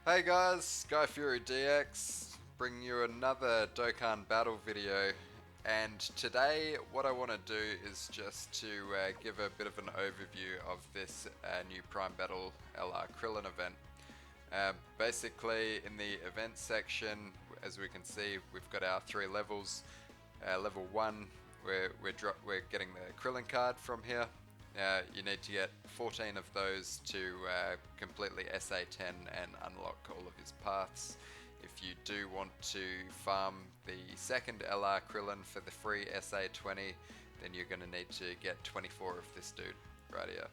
Hey guys, Guy Fury DX, bringing you another Dokkan Battle video. And today, what I want to do is just to give a bit of an overview of this new Prime Battle LR Krillin event. Basically, in the event section, as we can see, we've got our three levels. Level 1, we're getting the Krillin card from here. You need to get 14 of those to completely SA10 and unlock all of his paths. If you do want to farm the second LR Krillin for the free SA20, then you're going to need to get 24 of this dude right here.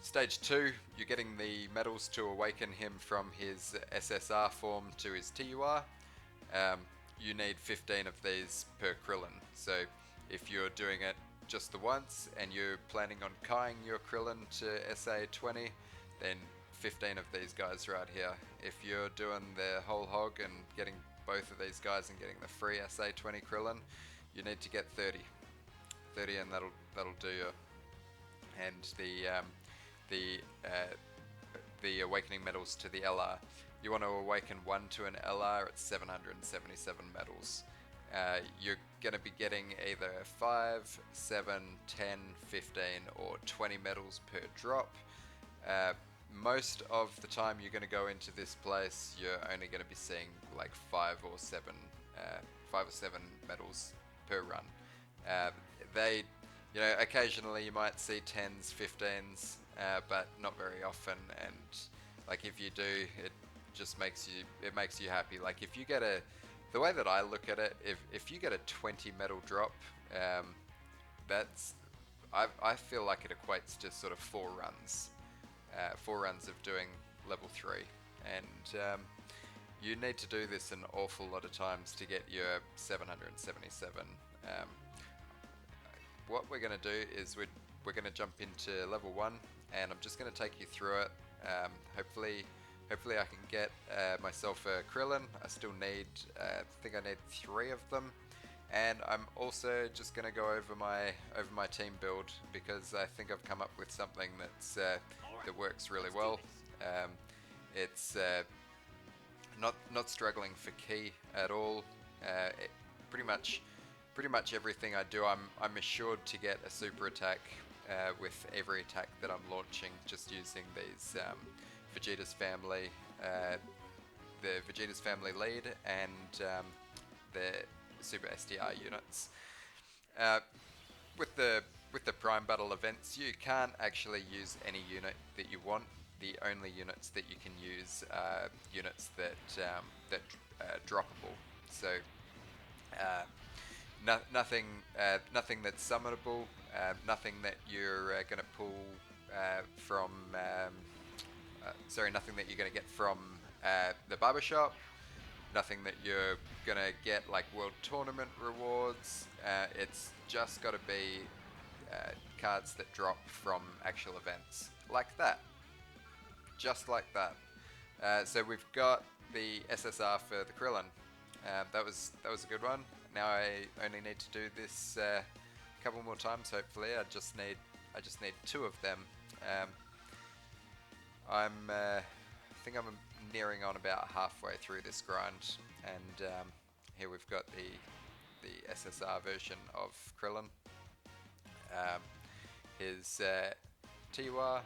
Stage 2, you're getting the medals to awaken him from his SSR form to his TUR. You need 15 of these per Krillin, so if you're doing it just the once and you're planning on kaiing your Krillin to SA20, then 15 of these guys right here. If you're doing the whole hog and getting both of these guys and getting the free SA20 Krillin, you need to get 30 and that'll do you. And the awakening medals to the LR, you want to awaken one to an LR at 777 medals. You're going to be getting either 5, 7, 10, 15 or 20 medals per drop. Most of the time you're going to go into this place, you're only going to be seeing like 5 or 7 medals per run. Occasionally you might see 10s, 15s, but not very often, and like if you do, it just makes you happy. Like if you get the way that I look at it, if you get a 20 medal drop, I feel like it equates to sort of 4 runs of doing level 3, and you need to do this an awful lot of times to get your 777. What we're going to do is we're going to jump into level 1, and I'm just going to take you through it. Hopefully I can get myself a Krillin. I still need, I think I need 3 of them, and I'm also just going to go over my team build because I think I've come up with something that works really well. It's not struggling for ki at all. Pretty much everything I do, I'm assured to get a super attack with every attack that I'm launching, just using these Vegeta's family, the Vegeta's family lead, and the super SDR units. With the Prime Battle events, you can't actually use any unit that you want. The only units that you can use are units that are droppable. So nothing that's summonable, nothing that you're going to pull from. Nothing that you're going to get from the barbershop. Nothing that you're going to get like World Tournament rewards. It's just got to be cards that drop from actual events, like that. Just like that. So we've got the SSR for the Krillin. That was a good one. Now I only need to do this a couple more times. Hopefully, I just need 2 of them. I think I'm nearing on about halfway through this grind, and here we've got the SSR version of Krillin. His TUR.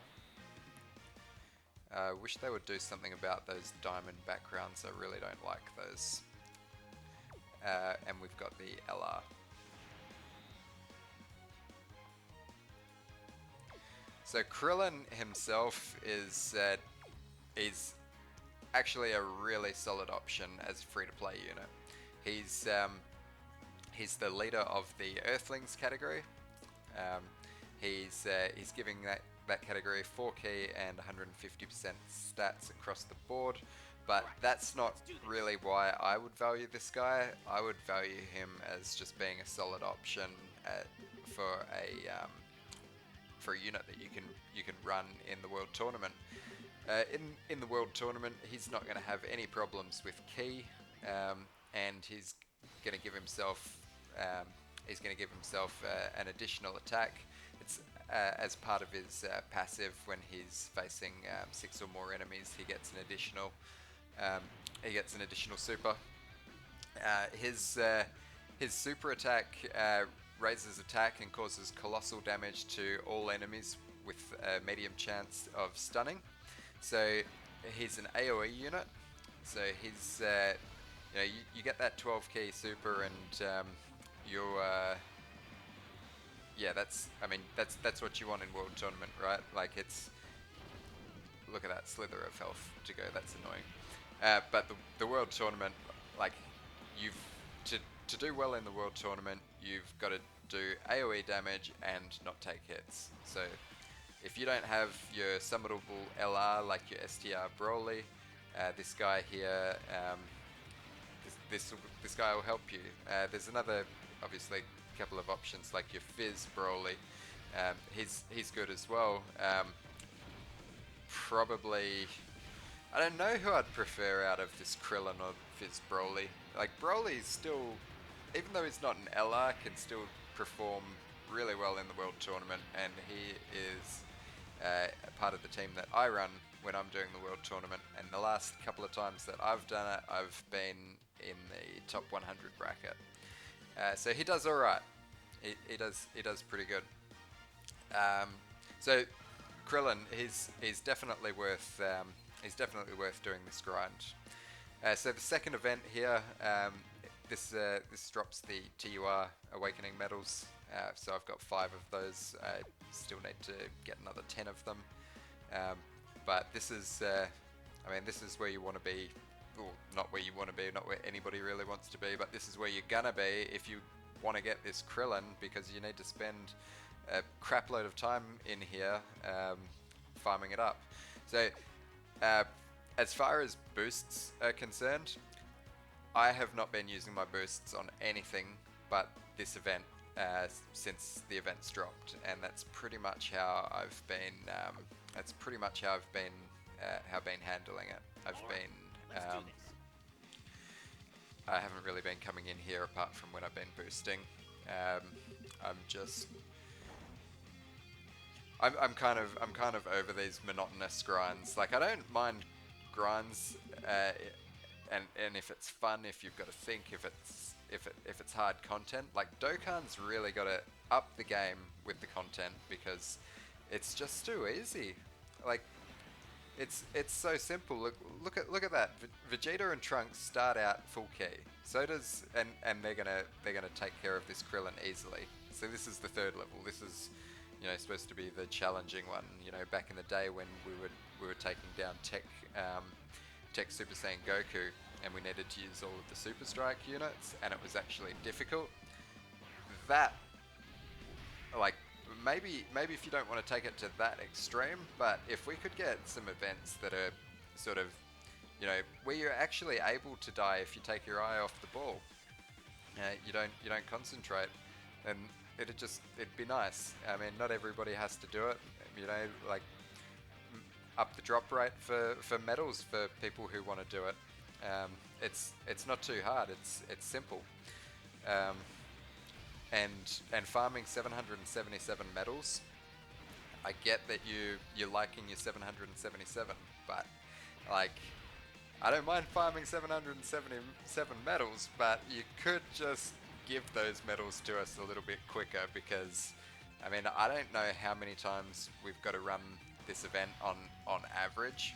I wish they would do something about those diamond backgrounds. I really don't like those. And we've got the LR. So Krillin himself is actually a really solid option as a free-to-play unit. He's the leader of the Earthlings category. He's giving that category 4 ki and 150% stats across the board, but that's not really why I would value this guy. I would value him as just being a solid option for a unit that you can run in the World Tournament. In the World Tournament, he's not going to have any problems with ki, and he's going to give himself an additional attack. It's as part of his passive, when he's facing 6 or more enemies, he gets um, an additional super. His super attack raises attack and causes colossal damage to all enemies with a medium chance of stunning. So he's an AoE unit. So he's you get that 12 key super, and you're yeah, that's what you want in World Tournament, right? Like, it's, look at that slither of health to go. That's annoying. But the World Tournament, like, you've to do well in the World Tournament, you've got to do AoE damage and not take hits. So if you don't have your summonable LR like your STR Broly, this guy here, this guy will help you. There's another, obviously, couple of options like your Fizz Broly. He's good as well. Probably, I don't know who I'd prefer out of this Krillin or Fizz Broly. Like, Broly's still, even though he's not an LR, can still perform really well in the World Tournament, and he is a part of the team that I run when I'm doing the World Tournament. And the last couple of times that I've done it, I've been in the top 100 bracket. So he does all right. He does pretty good. So Krillin, he's definitely worth doing this grind. So the second event here, this drops the TUR Awakening medals. So I've got 5 of those. I still need to get another 10 of them. But this is, this is where you want to be. Well, not where you want to be, not where anybody really wants to be, but this is where you're gonna be if you want to get this Krillin, because you need to spend a crap load of time in here farming it up. So as far as boosts are concerned, I have not been using my boosts on anything but this event since the event's dropped, and that's pretty much how I've been. Handling it. I haven't really been coming in here apart from when I've been boosting. I'm kind of over these monotonous grinds. Like, I don't mind grinds, and if it's fun, if you've got to think, if it's hard content. Like, Dokkan's really got to up the game with the content, because it's just too easy. Like, it's so simple. Look at that. Vegeta and Trunks start out full key. So does and they're gonna take care of this Krillin easily. So this is the 3rd level. This is, supposed to be the challenging one. Back in the day when we were taking down Tech Super Saiyan Goku, and we needed to use all of the Super Strike units, and it was actually difficult. That, like, maybe if you don't want to take it to that extreme, but if we could get some events that are sort of, where you're actually able to die if you take your eye off the ball, you don't concentrate, and it'd be nice. I mean, not everybody has to do it, like, up the drop rate for medals for people who want to do it. It's not too hard. It's simple. And farming 777 medals, I get that you're liking your 777, but, like, I don't mind farming 777 medals, but you could just give those medals to us a little bit quicker, because, I mean, I don't know how many times we've got to run this event on average,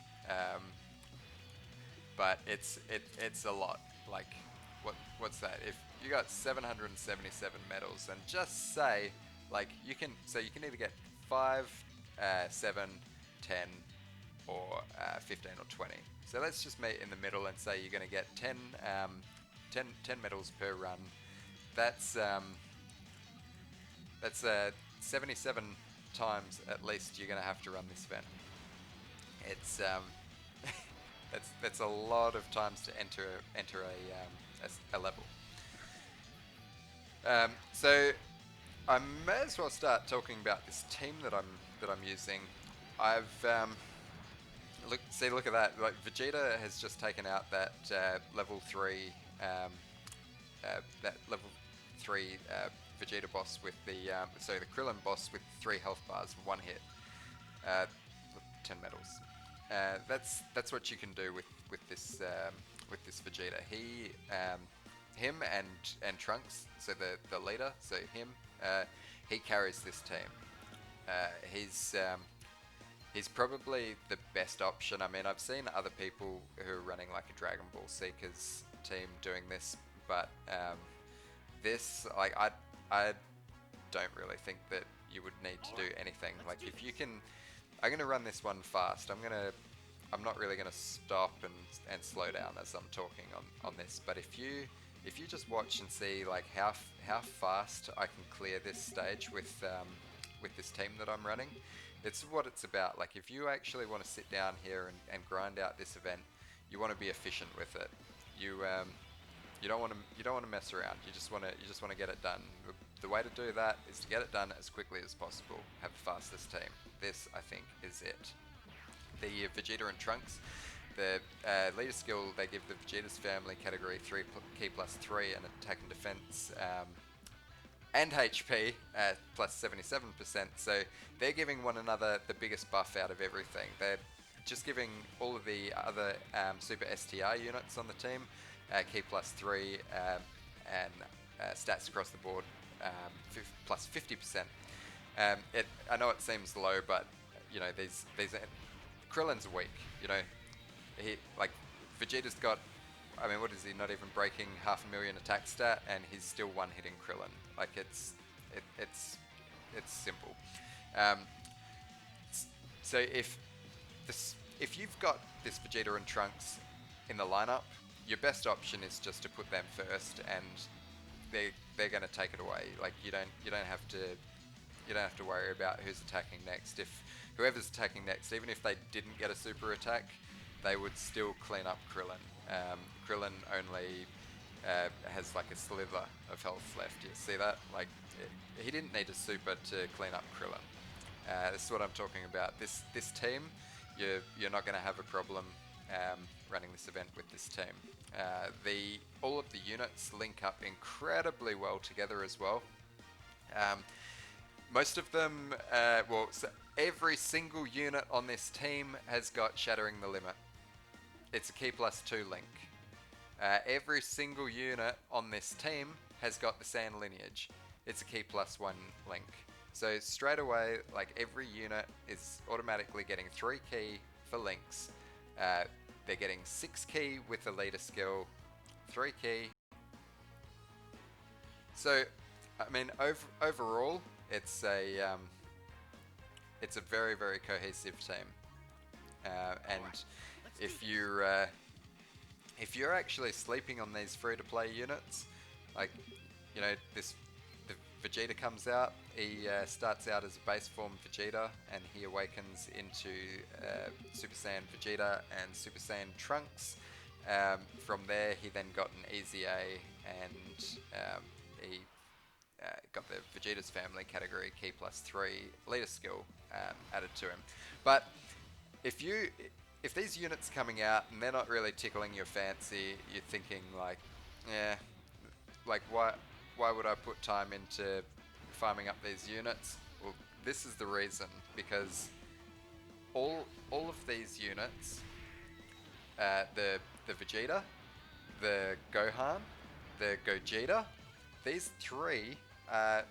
but it's a lot. Like, what's that? If you got 777 medals, and just say, like, you can either get 5, 7, 10, or 15 or 20. So let's just meet in the middle and say you're going to get 10 medals per run. That's 77 times at least you're going to have to run this event. It's that's a lot of times to enter a level. So I may as well start talking about this team that I'm using. I've look at that. Like, Vegeta has just taken out that level 3 Vegeta boss with the the Krillin boss with 3 health bars, 1 hit, uh, 10 medals. That's what you can do with this Vegeta. Him and Trunks, so the leader, so him, he carries this team. Uh, he's um, he's probably the best option. I mean, I've seen other people who are running like a Dragon Ball Seekers team doing this, but this, like, I don't really think that you would need to do anything. Like, if you can, I'm gonna run this one fast. I'm not really gonna stop and slow down as I'm talking on this. But if you just watch and see like how fast I can clear this stage with this team that I'm running, it's what it's about. Like, if you actually want to sit down here and grind out this event, you want to be efficient with it. You don't want to mess around. You just want to get it done. The way to do that is to get it done as quickly as possible. Have the fastest team. This, I think, is it. The Vegeta and Trunks, the leader skill, they give the Vegeta's family category 3 key plus 3 and attack and defense and HP plus 77%. So they're giving one another the biggest buff out of everything. They're just giving all of the other super STR units on the team key plus 3 and stats across the board plus 50%. I know it seems low, but you know these Krillin's weak. You know, Vegeta's got, I mean, what is he? Not even breaking 500,000 attack stat, and he's still one hitting Krillin. Like, it's simple. So if you've got this Vegeta and Trunks in the lineup, your best option is just to put them first, and they're going to take it away. Like, you don't have to worry about who's attacking next. If whoever's attacking next, even if they didn't get a super attack, they would still clean up Krillin. Krillin only has like a sliver of health left. You see that? Like, he didn't need a super to clean up Krillin. This is what I'm talking about. This team, you're not going to have a problem running this event with this team. All of the units link up incredibly well together as well. Most of them, so every single unit on this team has got Shattering the Limit. It's a key plus 2 link. Every single unit on this team has got the Sand Lineage. It's a key plus 1 link. So straight away, like, every unit is automatically getting 3 key for links. They're getting 6 key with the leader skill, 3 key. So, I mean, overall, it's a very, very cohesive team. And if you're actually sleeping on these free-to-play units, like, you know, the Vegeta comes out, he starts out as a base form Vegeta, and he awakens into Super Saiyan Vegeta and Super Saiyan Trunks. From there, he then got an Easy A, and he got the Vegeta's family category key plus 3 leader skill added to him. But if these units coming out and they're not really tickling your fancy, you're thinking like, yeah, like why would I put time into farming up these units? Well, this is the reason, because all of these units, the Vegeta, the Gohan, the Gogeta, these 3 are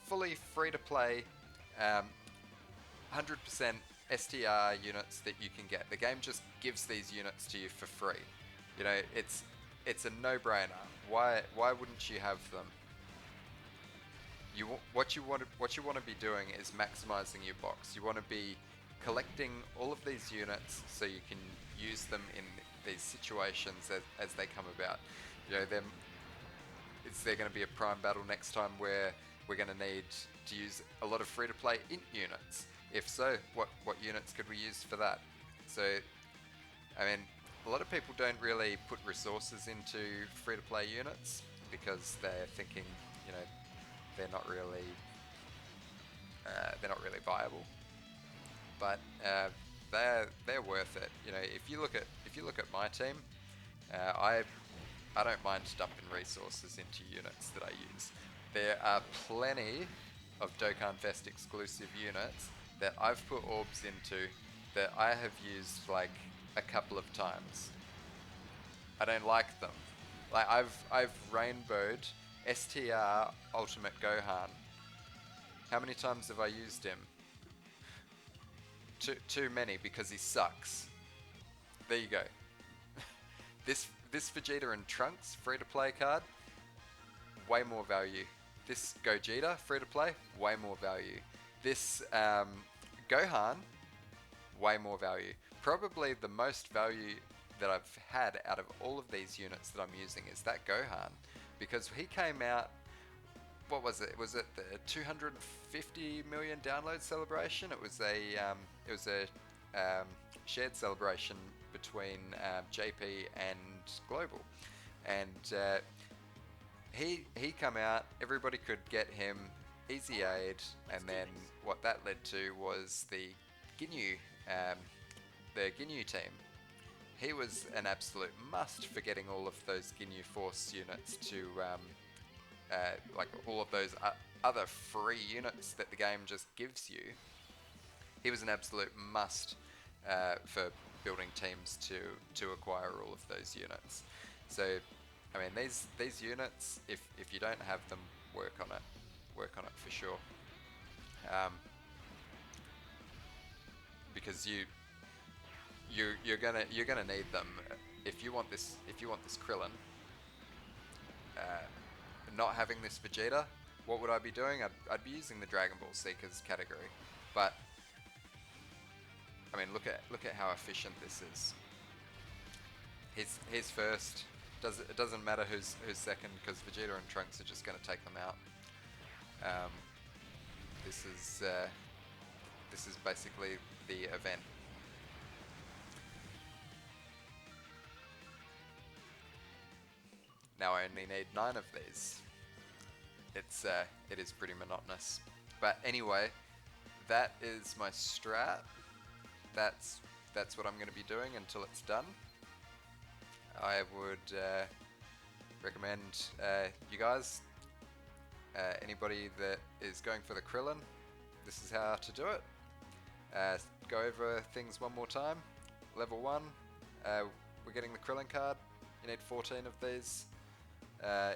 fully free to play, 100% STR units that you can get. The game just gives these units to you for free. You know, it's a no-brainer. Why wouldn't you have them? What you want to be doing is maximizing your box. You want to be collecting all of these units so you can use them in these situations as they come about. You know, is there going to be a Prime Battle next time where we're going to need to use a lot of free-to-play int units? If so, what units could we use for that? So, I mean, a lot of people don't really put resources into free-to-play units because they're thinking, you know, they're not really viable. But they're worth it. You know, if you look at my team, I don't mind dumping resources into units that I use. There are plenty of Dokkan Fest exclusive units that I've put orbs into that I have used like a couple of times. I don't like them. Like I've rainbowed STR Ultimate Gohan. How many times have I used him? Too many because he sucks. There you go. This Vegeta and Trunks free to play card, way more value. This Gogeta free to play, way more value. This Gohan, way more value. Probably the most value that I've had out of all of these units that I'm using is that Gohan, because he came out. What was it? Was it the 250 million download celebration? It was a shared celebration between JP and Global, and he come out. Everybody could get him easy aid, and then what that led to was the Ginyu team. He was an absolute must for getting all of those Ginyu Force units to like all of those other free units that the game just gives you. He was an absolute must for building teams to acquire all of those units. So, I mean, these units, if you don't have them, work on it for sure. Because you're gonna need them if you want this Krillin. Not having this Vegeta, what would I be doing? I'd be using the Dragon Ball Seekers category, but I mean, look at how efficient this is. He's first. It doesn't matter who's second because Vegeta and Trunks are just going to take them out. This is basically the event. Now I only need 9 of these. It is pretty monotonous. But anyway, that is my strat. That's what I'm going to be doing until it's done. I would recommend you guys, anybody that is going for the Krillin, this is how to do it. Go over things one more time. Level 1, we're getting the Krillin card. You need 14 of these.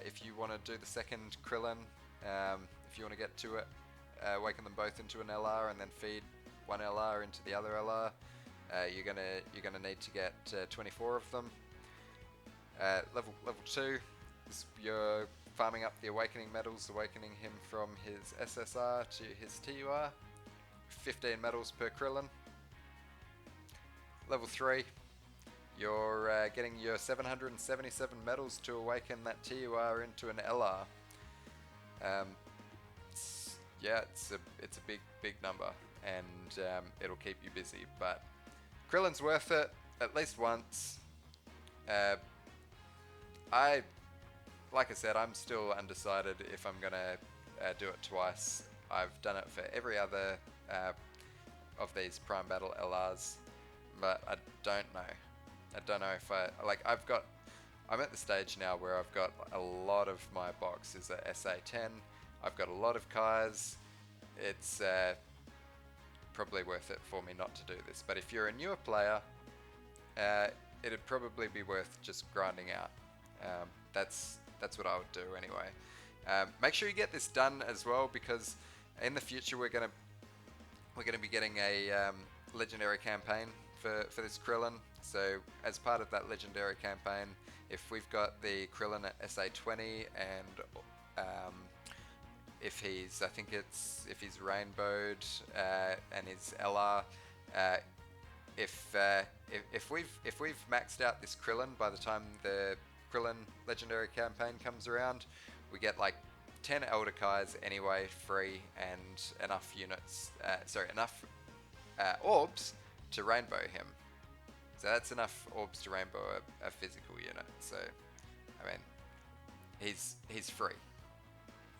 If you want to do the second Krillin, if you want to get to it, awaken them both into an LR and then feed one LR into the other LR, you're gonna need to get 24 of them. Level 2 is you're farming up the awakening medals, awakening him from his SSR to his TUR. 15 medals per Krillin. Level 3, you're getting your 777 medals to awaken that TUR into an LR. It's a big number, and it'll keep you busy. But Krillin's worth it at least once. Like I said, I'm still undecided if I'm gonna do it twice. I've done it for every other of these Prime Battle LRs, but I don't know. I don't know if I'm at the stage now where I've got a lot of my boxes at SA10. I've got a lot of Kais. It's probably worth it for me not to do this. But if you're a newer player, it'd probably be worth just grinding out. That's what I would do anyway. Make sure you get this done as well, because in the future we're gonna be getting a legendary campaign for this Krillin. So as part of that legendary campaign, if we've got the Krillin at SA20 and if he's rainbowed and his LR, if we've maxed out this Krillin by the time the Krillin legendary campaign comes around, we get like 10 Elder Kais anyway, free, and enough units, enough orbs to rainbow him. So that's enough orbs to rainbow a physical unit. So, I mean, he's free.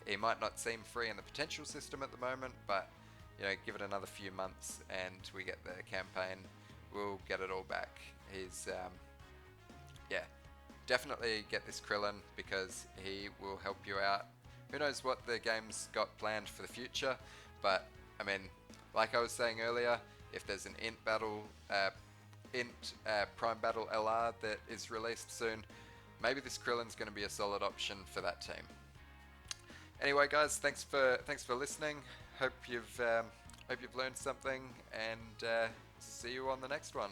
He might not seem free in the potential system at the moment, but you know, give it another few months and we get the campaign, we'll get it all back. He's definitely get this Krillin because he will help you out who knows what the game's got planned for the future. But I mean, like I was saying earlier, if there's an Prime Battle LR that is released soon, maybe this Krillin's going to be a solid option for that team. Anyway, guys, thanks for listening. Hope you've learned something, and see you on the next one.